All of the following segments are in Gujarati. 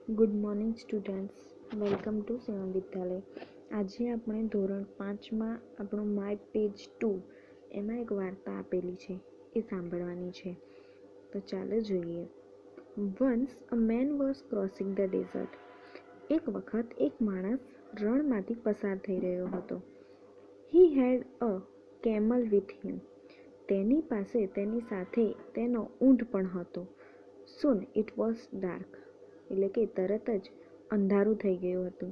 Good morning students, welcome to seven વિદ્યાલય. આજે આપણે ધોરણ 5માં આપણું માય પેજ 2 એમાં એક વાર્તા આપેલી છે એ સાંભળવાની છે. તો ચાલો જોઈએ. Once a man was crossing the desert. એક વખત એક માણસ રણમાંથી પસાર થઈ રહ્યો હતો. હી હેડ અ કેમલ વિથ હિમ. તેની પાસે તેની સાથે તેનો ઊંટ પણ હતો. સૂન ઇટ વોઝ ડાર્ક. એટલે કે તરત જ અંધારું થઈ ગયું હતું.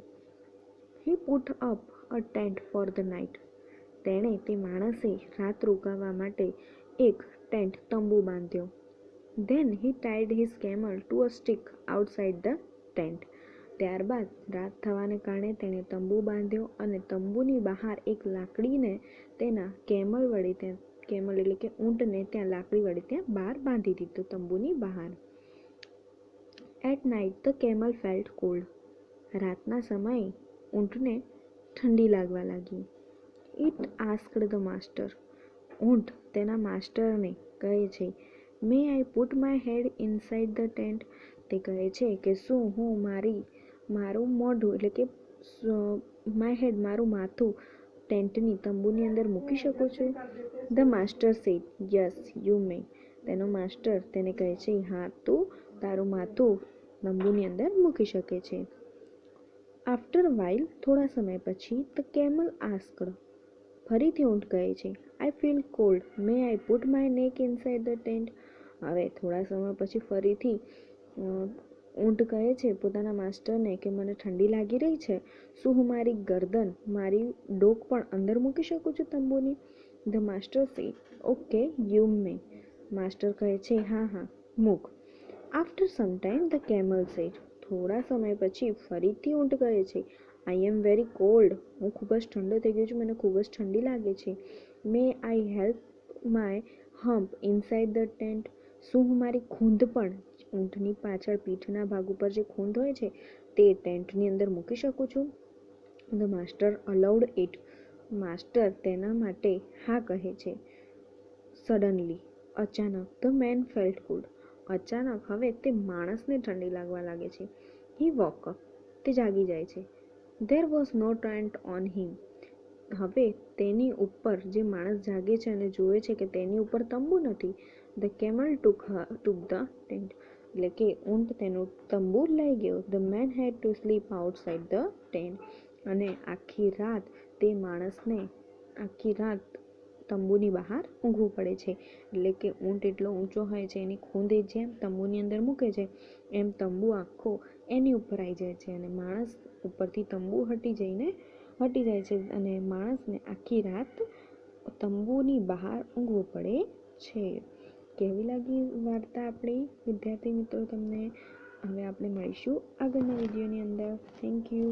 હી put up a tent for the night. તેણે તે માણસે રાત રોકાવા માટે એક ટેન્ટ તંબુ બાંધ્યો. Then he tied his camel to a stick outside the tent. ત્યારબાદ રાત થવાને કારણે તેણે તંબુ બાંધ્યો અને તંબુની બહાર એક લાકડીને તેના કેમલ એટલે કે ઊંટને ત્યાં લાકડી વડે ત્યાં બહાર બાંધી દીધું તંબુની બહાર. At night the camel felt cold. રાતના સમયે ઊંટને ઠંડી લાગવા લાગી. It asked the master. ઊંટ તેના માસ્ટરને કહે છે, may I put my head inside the tent. તે કહે છે કે શું હું મારું મોઢું એટલે કે મારું માથું ટેન્ટની તંબુની અંદર મૂકી શકું છું? The master said, yes you may. તેનો માસ્ટર તેને કહે છે, હા, તું તારું માથું તંબુની અંદર મૂકી શકે છે. આફ્ટર વાઇલ, થોડા સમય પછી, ધ કેમલ આસ્ક્ડ. ફરીથી ઊંટ કહે છે, I feel cold, May I put my નેક ઇનસાઇડ ધ ટેન્ટ. હવે થોડા સમય પછી ફરીથી ઊંટ કહે છે પોતાના માસ્ટરને કે મને ઠંડી લાગી રહી છે, શું હું મારી ડોક પણ અંદર મૂકી શકું છું તંબુની? The master said, okay you may. Master કહે છે, હા, મૂક. After some time the camel said. થોડા સમય પછી ફરીથી ઊંટ કહે છે, આઈ એમ વેરી કોલ્ડ. હું ખૂબ જ ઠંડો થઈ ગયો છું, મને ખૂબ જ ઠંડી લાગે છે. May I help my hump inside the tent. શું હું મારી ખૂંદ પણ ઊંટની પાછળ પીઠના ભાગ ઉપર જે ખૂંદ હોય છે તે ટેન્ટની અંદર મૂકી શકું છું? The master allowed it. Master તેના માટે હા કહે છે. સડનલી, અચાનક, ધ મેન ફેલ્ટ કોલ્ડ. અચાનક હવે તે માણસને ઠંડી લાગવા લાગે છે. He woke up. તે જાગી જાય છે. There was no tent on him. હવે તેની ઉપર જે માણસ જાગે છે અને જોવે છે કે તેની ઉપર તંબુ નથી. The camel took the tent. એટલે કે ઊંટ તેનું તંબુ લઈ ગયો. The man had to sleep outside the tent. અને આખી રાત તે માણસને તંબુની બહાર ઊંઘવું પડે છે. એટલે કે ઊંટ એટલો ઊંચો હોય છે, એની ખૂંદ જેમ તંબુની અંદર મૂકે છે એમ તંબુ આખો એની ઉપર આવી જાય છે અને માણસ ઉપરથી તંબુ હટી જાય છે અને માણસને આખી રાત તંબુની બહાર ઊંઘવું પડે છે. કેવી લાગી વાર્તા આપણી વિદ્યાર્થી મિત્રો તમને? હવે આપણે મળીશું આગળના વિડીયોની અંદર. Thank you.